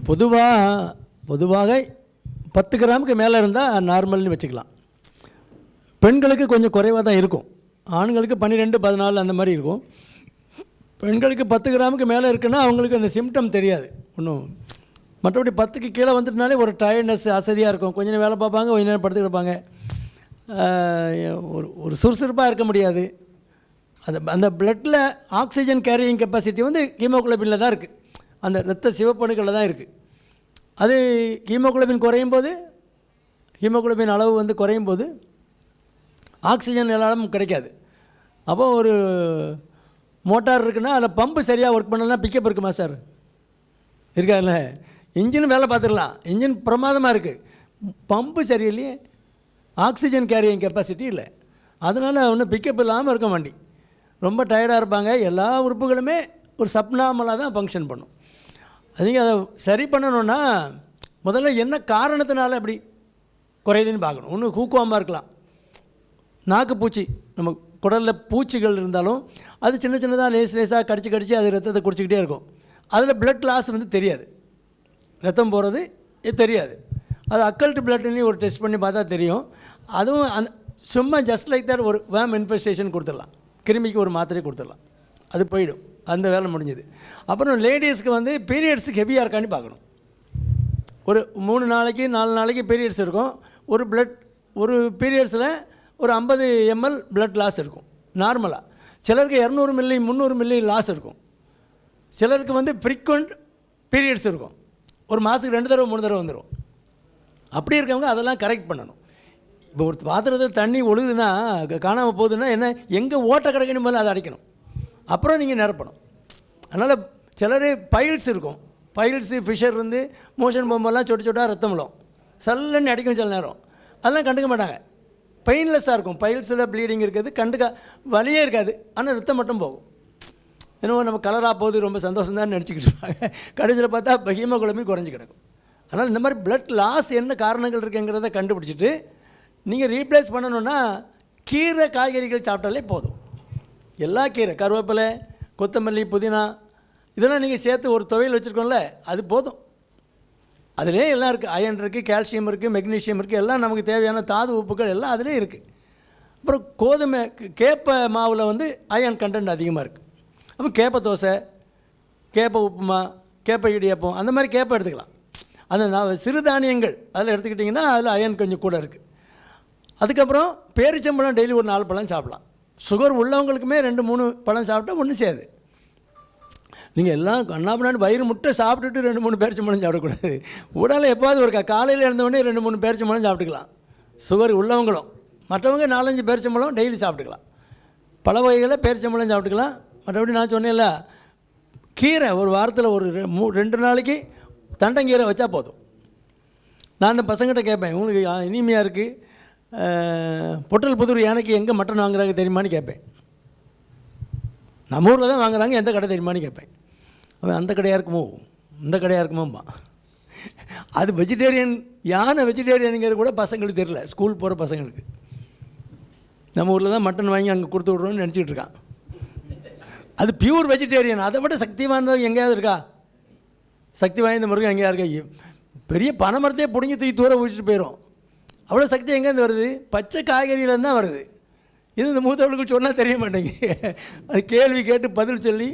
பொதுவாக 10 கிராமுக்கு மேலே இருந்தால் நார்மல்னு வச்சுக்கலாம். பெண்களுக்கு கொஞ்சம் குறைவாக தான் இருக்கும். ஆண்களுக்கு 12, 14 அந்த மாதிரி இருக்கும். பெண்களுக்கு 10 கிராமுக்கு மேலே இருக்குன்னா அவங்களுக்கு அந்த சிம்டம் தெரியாது ஒன்றும். மற்றபடி 10க்கு கீழே வந்துட்டுனாலே ஒரு டயர்ட்னஸ், அசதியாக இருக்கும். கொஞ்சம் நேரம் வேலை பார்ப்பாங்க, கொஞ்சம் நேரம் படுத்துட்டு இருப்பாங்க. ஒரு சுறுசுறுப்பாக இருக்க முடியாது. அந்த பிளட்டில் ஆக்சிஜன் கேரியிங் கெப்பாசிட்டி வந்து ஹீமோகுளோபினில் தான் இருக்குது, அந்த இரத்த சிவப்பணுக்களில் தான் இருக்குது. அது ஹீமோகுளோபின் குறையும் போது, ஹீமோகுளோபின் அளவு வந்து குறையும் போது ஆக்சிஜன் எல்லாரும் கிடைக்காது. அப்போது ஒரு மோட்டார் இருக்குன்னா அதில் பம்பு சரியாக ஒர்க் பண்ணலாம், பிக்கப் இருக்குமா சார்? இருக்காதுல்ல. இன்ஜினும் வேலை பார்த்துக்கலாம், இன்ஜின் பிரமாதமாக இருக்குது, பம்பு சரியில்லையே, ஆக்சிஜன் கேரியிங் கெப்பாசிட்டி இல்லை. அதனால் ஒன்றும் பிக்கப் இல்லாமல் இருக்க வண்டி. ரொம்ப டயர்டாக இருப்பாங்க. எல்லா உறுப்புகளுமே ஒரு சப்நார்மலாக தான் ஃபங்க்ஷன் பண்ணும். நீங்கள் அதை சரி பண்ணணுன்னா முதல்ல என்ன காரணத்தினால அப்படி குறையுதுன்னு பார்க்கணும். ஒன்று ஹூக்கோமாக இருக்கலாம், நாக்கு பூச்சி, நம்ம குடலில் பூச்சிகள் இருந்தாலும் அது சின்ன சின்னதாக லேசாக கடிச்சு அது ரத்தத்தை குடிச்சிக்கிட்டே இருக்கும். அதில் பிளட் லாஸ் வந்து தெரியாது, ரத்தம் போகிறது தெரியாது. அது அக்கல்ட் பிளட்னு ஒரு டெஸ்ட் பண்ணி பார்த்தா தெரியும். அதுவும் அந்த சும்மா ஜஸ்ட் லைக் தட் ஒரு வேம் இன்ஃபெஸ்டேஷன் கொடுத்துடலாம், கிருமிக்கு ஒரு மாத்திரை கொடுத்துடலாம், அது போயிடும், அந்த வேலை முடிஞ்சுது. அப்புறம் லேடிஸ்க்கு வந்து பீரியட்ஸுக்கு ஹெவியாக இருக்கான்னு பார்க்கணும். ஒரு 3 நாளைக்கு 4 நாளைக்கு பீரியட்ஸ் இருக்கும். ஒரு பீரியட்ஸில் ஒரு 50 ml பிளட் லாஸ் இருக்கும் நார்மலாக. சிலருக்கு 200 மில்லி 300 மில்லி லாஸ் இருக்கும். சிலருக்கு வந்து ஃப்ரீக்வெண்ட் பீரியட்ஸ் இருக்கும், ஒரு மாதத்துக்கு 2 தடவை 3 தடவை வந்துடும். அப்படி இருக்கவங்க அதெல்லாம் கரெக்ட் பண்ணணும். இப்போ ஒரு பாத்திரத்தில் தண்ணி ஒழுகுதுன்னா, காணாமல் போகுதுன்னா என்ன, எங்கே ஓட்ட கிடக்கணும் போது அதை அடைக்கணும், அப்புறம் நீங்கள் நிரப்பணும். அதனால் சிலர் பைல்ஸ் இருக்கும், பைல்ஸு ஃபிஷர் இருந்து மோஷன் போகும்போதெல்லாம் சொட்டாக ரத்தம் விடும், சல்லுன்னு அடிக்கும் சில நேரம். அதெல்லாம் கண்டுக்க மாட்டாங்க, பெயின்லெஸ்ஸாக இருக்கும். பைல்ஸில் ப்ளீடிங் இருக்கிறது, வலியே இருக்காது, ஆனால் ரத்தம் மட்டும் போகும். என்னவோ நம்ம கலராக போகுது, ரொம்ப சந்தோஷம் தான் நினச்சிக்கிட்டு இருப்பாங்க. கடைசியில் பார்த்தா ஹீமோகுளோபின் குறைஞ்சி கிடக்கும். அதனால் இந்த மாதிரி பிளட் லாஸ் என்ன காரணங்கள் இருக்குங்கிறத கண்டுபிடிச்சிட்டு நீங்கள் ரீப்ளேஸ் பண்ணணுன்னா கீரை காய்கறிகள் சாப்பிட்டாலே போதும். எல்லா கீரை, கருவேப்பிலை, கொத்தமல்லி, புதினா, இதெல்லாம் நீங்கள் சேர்த்து ஒரு துவையல் வச்சுருக்கோம்ல, அது போதும். அதிலே எல்லாம் இருக்குது. அயன் இருக்குது, கால்சியம் இருக்குது, மெக்னீஷியம் இருக்குது, எல்லாம் நமக்கு தேவையான தாது உப்புகள் எல்லாம் அதிலே இருக்குது. அப்புறம் கோதுமை கேப்பை மாவில் வந்து அயன் கண்டென்ட் அதிகமாக இருக்குது. அப்போ கேப்பை தோசை, கேப்பை உப்புமா, கேப்பை இடியப்பம், அந்த மாதிரி கேப்பை எடுத்துக்கலாம். அந்த சிறுதானியங்கள் அதில் எடுத்துக்கிட்டிங்கன்னா அதில் அயன் கொஞ்சம் கூட இருக்குது. அதுக்கப்புறம் பேரிச்சம்பழம் டெய்லி ஒரு 4 பழம் சாப்பிட்லாம். சுகர் உள்ளவங்களுக்குமே 2-3 பழம் சாப்பிட்டா ஒன்றும் செய்யாது. நீங்கள் எல்லாம் கண்ணாப்பினாண்டு வயிறு முட்டை சாப்பிட்டுட்டு 2-3 பேரிச்சம்பழம் சாப்பிடக்கூடாது. உடலில் எப்போது ஒரு காலையில் இருந்தவொடனே 2-3 பேரிச்சம்பழம் சாப்பிட்டுக்கலாம் சுகர் உள்ளவங்களும். மற்றவங்க 4-5 பேரிச்சம்பழம் டெய்லி சாப்பிட்டுக்கலாம். பல வகைகளில் பேரிச்சம்பழம் சாப்பிட்டுக்கலாம். மற்றபடி நான் சொன்னேன்ல, கீரை ஒரு வாரத்தில் ஒரு 2 நாளைக்கு தண்டங்கீரை வச்சா போதும். நான் அந்த பசங்கிட்ட கேட்பேன், உங்களுக்கு இனிமையாக இருக்குது, பொட்டல் புதூர் யானைக்கு எங்கே மட்டன் வாங்குறாங்க தெரியுமான்னு கேட்பேன். நம்ம ஊரில் தான் வாங்குறாங்க, எந்த கடை தெரியுமான்னு கேட்பேன். அவன் அந்த கடையாக இருக்குமோ இந்த கடையாக இருக்குமோம்மா. அது வெஜிடேரியன், யானை வெஜிடேரியனுங்கிறது கூட பசங்களுக்கு தெரியல, ஸ்கூல் போகிற பசங்களுக்கு. நம்ம ஊரில் தான் மட்டன் வாங்கி அங்கே கொடுத்து விட்றோன்னு நினச்சிக்கிட்டு இருக்கான். அது பியூர் வெஜிடேரியன். அதை விட சக்தி வாய்ந்தது எங்கேயாவது இருக்கா? சக்தி வாய்ந்த முருகன் எங்கேயா இருக்கா? பெரிய பனைமரத்தையே பிடிங்கி தூக்கி தூர ஊற்றிட்டு போயிடும். அவ்வளோ சக்தி எங்கேருந்து வருது? பச்சை காய்கறியிலேருந்து தான் வருது. இது இந்த மூத்தவர்களுக்கு சொன்னால் தெரிய மாட்டேங்க. அது கேள்வி கேட்டு பதில் சொல்லி,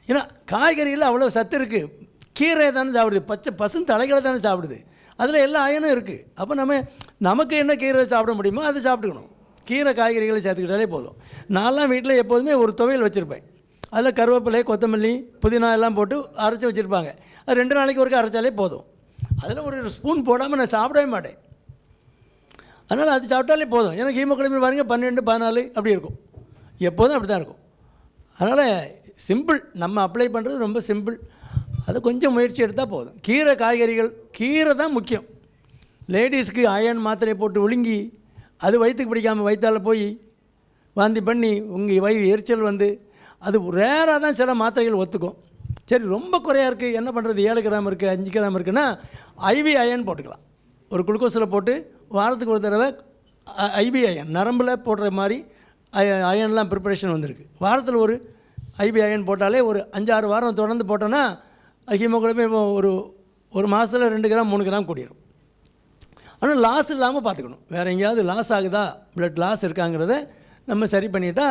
ஏன்னா காய்கறியில் அவ்வளோ சத்து இருக்குது. கீரை தானே சாப்பிடுது, பச்சை பசும் தலைகளை தானே சாப்பிடுது, அதில் எல்லா அயனும் இருக்குது. அப்போ நமக்கு என்ன கீரை சாப்பிட முடியுமோ அதை சாப்பிட்டுக்கணும். கீரை காய்கறிகளை சேர்த்துக்கிட்டாலே போதும். நான்லாம் வீட்டில் எப்போதுமே ஒரு துவையல் வச்சுருப்பேன். அதில் கருவேப்பிலை, கொத்தமல்லி, புதினா எல்லாம் போட்டு அரைச்சி வச்சுருப்பாங்க. அது 2 நாளைக்கு ஒருக்கா அரைச்சாலே போதும். அதில் ஒரு ஸ்பூன் போடாமல் நான் சாப்பிடவே மாட்டேன். அதனால் அது சாப்பிட்டாலே போதும். எனக்கு ஹீமோகுளோபின் பாருங்கள் 12, 14 அப்படி இருக்கும், எப்போதும் அப்படி தான் இருக்கும். அதனால் சிம்பிள், நம்ம அப்ளை பண்ணுறது ரொம்ப சிம்பிள். அதை கொஞ்சம் முயற்சி எடுத்தால் போதும். கீரை காய்கறிகள், கீரை தான் முக்கியம். லேடிஸ்க்கு அயன் மாத்திரை போட்டு விழுங்கி அது வயிற்றுக்கு பிடிக்காமல் வயிற்றால் போய் வாந்தி பண்ணி உங்கள் வயிறு எரிச்சல் வந்து, அது ரேராக தான் சில மாத்திரைகள் ஒத்துக்கும். சரி ரொம்ப குறையாக இருக்குது, என்ன பண்ணுறது, 7 கிராம் இருக்குது, 5 கிராம் இருக்குன்னா ஐவி அயன் போட்டுக்கலாம். ஒரு குளுக்கோஸில் போட்டு வாரத்துக்கு ஒரு தடவை ஐவி அயன், நரம்பில் போடுற மாதிரி அயன்லாம் ப்ரிப்பரேஷன் வந்திருக்கு. வாரத்தில் ஒரு ஐவி அயன் போட்டாலே ஒரு 5-6 வாரம் தொடர்ந்து போட்டோன்னா ஹீமோகுளோபின் இப்போ ஒரு மாதத்தில் 2 கிராம் 3 கிராம் கூடிரும். ஆனால் லாஸ் இல்லாமல் பார்த்துக்கணும். வேறு எங்கேயாவது லாஸ் ஆகுதா, பிளட் லாஸ் இருக்காங்கிறத நம்ம சரி பண்ணிட்டா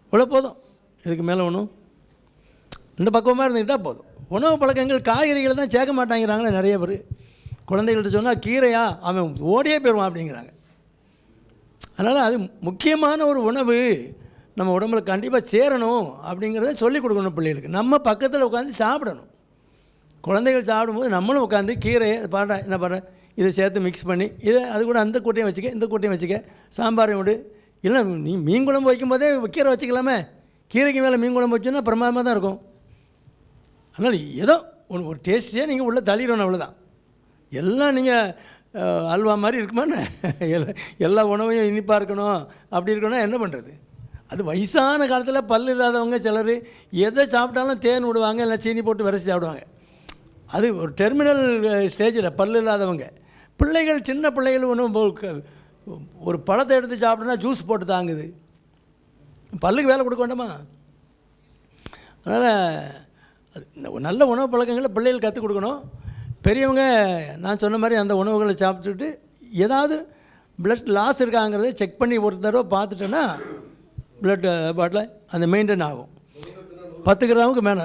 இவ்வளோ போதும். இதுக்கு மேலே ஒன்றும் இந்த பக்குவமாக இருந்துக்கிட்டால் போதும். உணவு பழக்கங்கள் காய்கறிகளை தான் சேர்க்க மாட்டாங்கிறாங்களே நிறைய பேர். குழந்தைகள்கிட்ட சொன்னால் கீரையா அவன் ஓடியே போயிடுவான் அப்படிங்கிறாங்க. அதனால் அது முக்கியமான ஒரு உணவு நம்ம உடம்புல கண்டிப்பாக சேரணும் அப்படிங்கிறத சொல்லிக் கொடுக்கணும் பிள்ளைகளுக்கு. நம்ம பக்கத்தில் உட்காந்து சாப்பிடணும். குழந்தைகள் சாப்பிடும்போது நம்மளும் உட்காந்து கீரையை பாடுறா என்ன பாடுற இதை சேர்த்து மிக்ஸ் பண்ணி இதை அது கூட அந்த கூட்டையும் வச்சுக்க இந்த கூட்டையும் வச்சுக்க சாம்பாரையும் விடு. இல்லை நீ மீன் குழம்பு வைக்கும்போதே கீரை வச்சுக்கலாமே. கீரைக்கு மேலே மீன் குழம்பு வச்சோன்னா பிரமாதமாக தான் இருக்கும். அதனால் ஏதோ ஒரு டேஸ்ட்டே நீங்கள் உள்ளே தள்ளிடணும், அவ்வளோதான். எல்லாம் நீங்கள் அல்வா மாதிரி இருக்குமான்னு எல்லா உணவையும் இனிப்பாக இருக்கணும் அப்படி இருக்கணும் என்ன பண்ணுறது? அது வயசான காலத்தில் பல் இல்லாதவங்க சிலர் எதை சாப்பிட்டாலும் தேன் விடுவாங்க, இல்லை சீனி போட்டு விரைச்சி சாப்பிடுவாங்க. அது ஒரு டெர்மினல் ஸ்டேஜில் பல் இல்லாதவங்க. பிள்ளைகள் சின்ன பிள்ளைகள் ஒன்றும் ஒரு பழத்தை எடுத்து சாப்பிட்டோன்னா ஜூஸ் போட்டு தாங்குது. பல்லுக்கு வேலை கொடுக்க வேண்டாமா? அதனால் அது நல்ல உணவு பழக்கங்களை பிள்ளைகள் கற்றுக் கொடுக்கணும். பெரியவங்க நான் சொன்ன மாதிரி அந்த உணவுகளை சாப்பிட்டுட்டு ஏதாவது பிளட் லாஸ் இருக்காங்கிறத செக் பண்ணி ஒரு தடவை பார்த்துட்டோன்னா பிளட் பாட்டில் அந்த மெயின்டைன் ஆகும். 10 கிராமுக்கு மேலே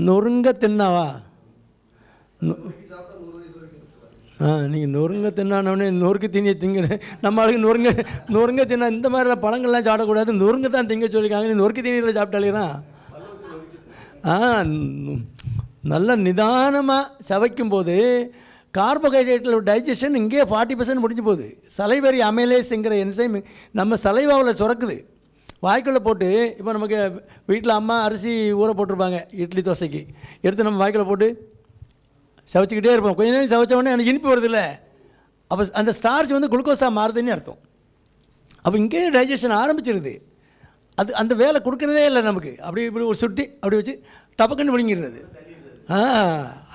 நொறுங்க தின்னாவா? நீங்கள் நொறுங்க தின்னானோடனே நொறுக்கு திணியை திங்க நம்ம ஆளுக்கு நொறுங்க தின்னா இந்த மாதிரிலாம் பழங்கள்லாம் சாப்பிடக்கூடாது, நொறுங்க தான் திங்க சொல்லியிருக்காங்க. நீ நொறுக்கு திணியில் சாப்பிட்டாலேனா நல்ல நிதானமாக சவைக்கும்போது கார்போஹைட்ரேட்டில் டைஜஷன் இங்கேயே 40% முடிஞ்சு போகுது. சலைவரி அமைலேஸ்ங்கிற என்சைம் நம்ம சலைவாவில் சுரக்குது. வாய்க்குள்ளே போட்டு இப்போ நமக்கு வீட்டில் அம்மா அரிசி ஊற போட்டிருப்பாங்க இட்லி தோசைக்கு, எடுத்து நம்ம வாய்க்குள்ளே போட்டு சவைச்சிக்கிட்டே இருப்போம். கொஞ்ச நேரம் சவைச்ச உடனே எனக்கு இனிப்பு வருது இல்லை, அப்போ அந்த ஸ்டார்ச் வந்து குளுக்கோஸாக மாறுதுன்னு அர்த்தம். அப்போ இங்கேயே டைஜஷன் ஆரம்பிச்சிருது. அந்த வேலை கொடுக்குறதே இல்லை நமக்கு. அப்படி இப்படி ஒரு சுட்டி அப்படி வச்சு டபக்குன்னு விழுங்கிடுறது.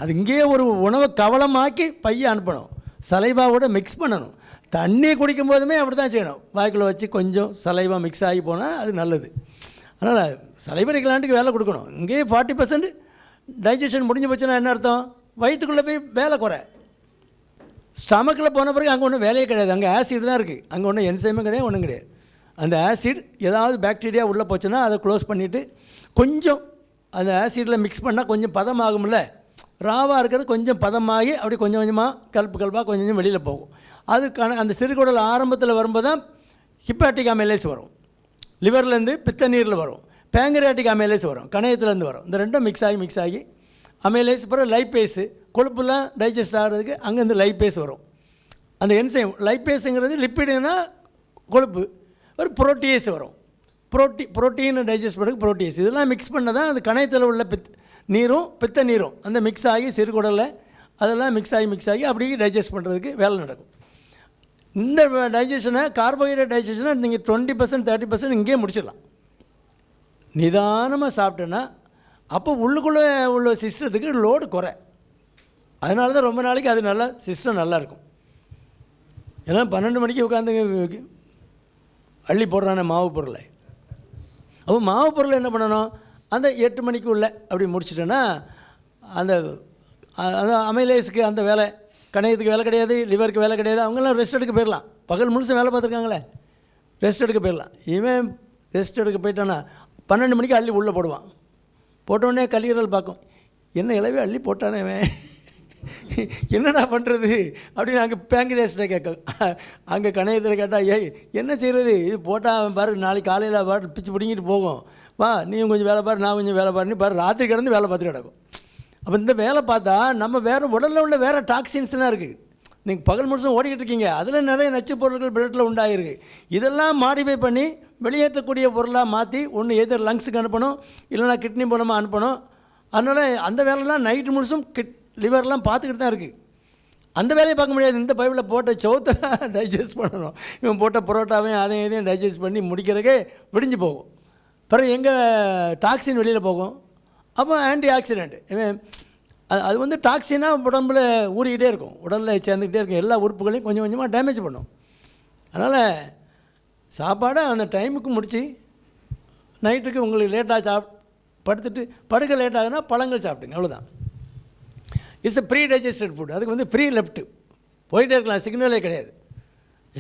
அது இங்கேயே ஒரு உணவை கவலமாக்கி பையை அனுப்பணும், சலைவாவோட மிக்ஸ் பண்ணணும். தண்ணி குடிக்கும் போதுமே அப்படி தான் செய்யணும். வாய்க்குள்ளே வச்சு கொஞ்சம் சலைவா மிக்ஸ் ஆகி போனால் அது நல்லது. அதனால் சலைவரி கிளாண்டுக்கு வேலை கொடுக்கணும். இங்கேயே 40% டைஜஷன் முடிஞ்சு போச்சுன்னா என்ன அர்த்தம்? வயிற்றுக்குள்ளே போய் வேலை குறை. ஸ்டமக்கில் போன பிறகு அங்கே ஒன்றும் வேலையே கிடையாது. அங்கே ஆசிட் தான் இருக்குது. அங்கே ஒன்றும் என்சைமும் கிடையாது, ஒன்றும் கிடையாது. அந்த ஆசிட் ஏதாவது பாக்டீரியா உள்ளே போச்சுன்னா அதை க்ளோஸ் பண்ணிவிட்டு கொஞ்சம் அந்த ஆசிடில் மிக்ஸ் பண்ணால் கொஞ்சம் பதமாகும்ல, ராவாக இருக்கிறது கொஞ்சம் பதமாகி அப்படி கொஞ்சம் கொஞ்சமாக கல்பாக கொஞ்சம் கொஞ்சம் வெளியில் போகும். அதுக்கான அந்த சிறுகுடல் ஆரம்பத்தில் வரும்போது தான் ஹிப்பாட்டிக் அமைலேஸ் வரும், லிவர்லேருந்து பித்த நீரில் வரும், பேங்கரியாட்டிக் அமைலேஸ் வரும், கணையத்துலேருந்து வரும். இந்த ரெண்டும் மிக்ஸ் ஆகி அமைலேஸ் அப்புறம் லைப்பேஸு கொழுப்புலாம் டைஜஸ்ட் ஆகிறதுக்கு அங்கேருந்து லைப்பேஸ் வரும். அந்த என்சைம் லைப்பேஸுங்கிறது லிப்பிடுனா கொழுப்பு, ஒரு புரோட்டீஸ் வரும். புரோட்டீன் டைஜஸ்ட் பண்ணுறதுக்கு புரோட்டீஸ். இதெல்லாம் மிக்ஸ் பண்ண தான் அந்த கணையத்தில் உள்ள நீரும் பித்த நீரும் அந்த மிக்ஸ் ஆகி சிறுகுடலில் அதெல்லாம் மிக்ஸ் ஆகி அப்படியே டைஜஸ்ட் பண்ணுறதுக்கு வேலை நடக்கும். இந்த டைஜஷனை கார்போஹைட்ரேட் டைஜஷனை நீங்கள் 20% 30% இங்கேயே முடிச்சிடலாம். நிதானமாக சாப்பிட்டேன்னா அப்போ உள்ளுக்குள்ளே உள்ள சிஸ்டத்துக்கு லோடு குறை. அதனால தான் ரொம்ப நாளைக்கு அது நல்லா சிஸ்டம் நல்லாயிருக்கும். ஏன்னா 12 மணிக்கு உட்காந்து அள்ளி போடுறானே மாவு பொருளை, அப்போ மாவு பொருளை என்ன பண்ணணும்? அந்த 8 மணிக்கு உள்ள அப்படி முடிச்சிட்டோன்னா அந்த அமைலேஸுக்கு அந்த வேலை, கணையத்துக்கு வேலை கிடையாது, லிவருக்கு வேலை கிடையாது. அவங்களாம் ரெஸ்ட் எடுக்க போயிடலாம். பகல் முழுசும் வேலை பார்த்துருக்காங்களே, ரெஸ்ட் எடுக்க போயிடலாம். இவன் ரெஸ்ட் எடுக்க போயிட்டான்னா 12 மணிக்கு அள்ளி உள்ளே போடுவான். போட்டோடனே கல்லீரல் பார்க்கும், என்ன இளவே அள்ளி போட்டானே இவன், என்னடா பண்ணுறது அப்படின்னு அங்கே பேங்கரேஸ்ட்டை கேட்கும். அங்கே கணையத்தில் கேட்டால் ஏய் என்ன செய்கிறது, இது போட்டால் அவன் பாரு நாளைக்கு காலையில் பாரு பிச்சு பிடிங்கிட்டு போகும், வா நீயும் கொஞ்சம் வேலை பாரு நான் கொஞ்சம் வேலை பாருன்னு பாரு ராத்திரி கிடந்து வேலை பார்த்துட்டு கிடக்கும். அப்போ இந்த வேலை பார்த்தா நம்ம வேறு உடலில் உள்ள வேறு டாக்ஸின்ஸ்லாம் இருக்குது. நீங்கள் பகல் முழுசும் ஓடிக்கிட்டு இருக்கீங்க, அதில் நிறைய நச்சு பொருட்கள் பிளட்டில் உண்டாகிருக்கு. இதெல்லாம் மாடிஃபை பண்ணி வெளியேற்றக்கூடிய பொருளாக மாற்றி ஒன்று எதிர் லங்ஸுக்கு அனுப்பணும், இல்லைனா கிட்னி மூலமாக அனுப்பணும். அதனால் அந்த வேலைலாம் நைட்டு முழுசும் லிவர்லாம் பார்த்துக்கிட்டு தான் இருக்குது. அந்த வேலையை பார்க்க முடியாது. இந்த பைப்பில் போட்ட சோத்தை தான் டைஜஸ்ட் பண்ணணும். இவன் போட்ட பரோட்டாவையும் அதையும் இதையும் டைஜஸ்ட் பண்ணி முடிக்கிறதுக்கே விடிஞ்சு போகும். பிறகு எங்கே டாக்ஸின் வெளியில் போகும். அப்போ ஆன்டி ஆக்சிடென்ட் இவன் அது வந்து டாக்ஸினாக உடம்புல ஊறிக்கிட்டே இருக்கும், உடலில் சேர்ந்துக்கிட்டே இருக்கும், எல்லா உறுப்புகளையும் கொஞ்சம் கொஞ்சமாக டேமேஜ் பண்ணும். அதனால் சாப்பாடை அந்த டைமுக்கு முடித்து நைட்டுக்கு உங்களுக்கு லேட்டாக படுத்துட்டு படுக்க லேட் ஆகுனா பழங்கள் சாப்பிடுங்க, அவ்வளோதான். It's predigested food. அதுக்கு வந்து ஃப்ரீ லெஃப்ட்டு போயிட்டே இருக்கலாம், சிக்னலே கிடையாது,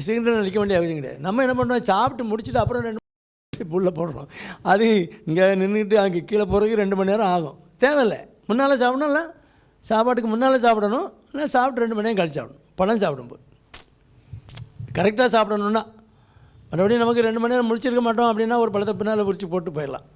சிக்னல் நிற்க வேண்டிய அவசியம் கிடையாது. நம்ம என்ன பண்ணுறோம், சாப்பிட்டு முடிச்சுட்டு அப்புறம் 2 புல்ல போடுறோம். அது இங்கே நின்றுட்டு அங்கே கீழே போகிறதுக்கு 2 மணி நேரம் ஆகும். தேவையில்லை, முன்னால் சாப்பிடணும்ல, சாப்பாட்டுக்கு முன்னால் சாப்பிடணும், இல்லை சாப்பிட்டு 2 மணி நேரம் கழிச்சு சாப்பிடணும். பழம் சாப்பிடும்போது கரெக்டாக சாப்பிடணுன்னா, மறுபடியும் நமக்கு 2 மணி நேரம் முடிச்சிருக்க மாட்டோம் அப்படின்னா ஒரு பழத்தை பின்னால் உரிச்சு போட்டு போயிடலாம்.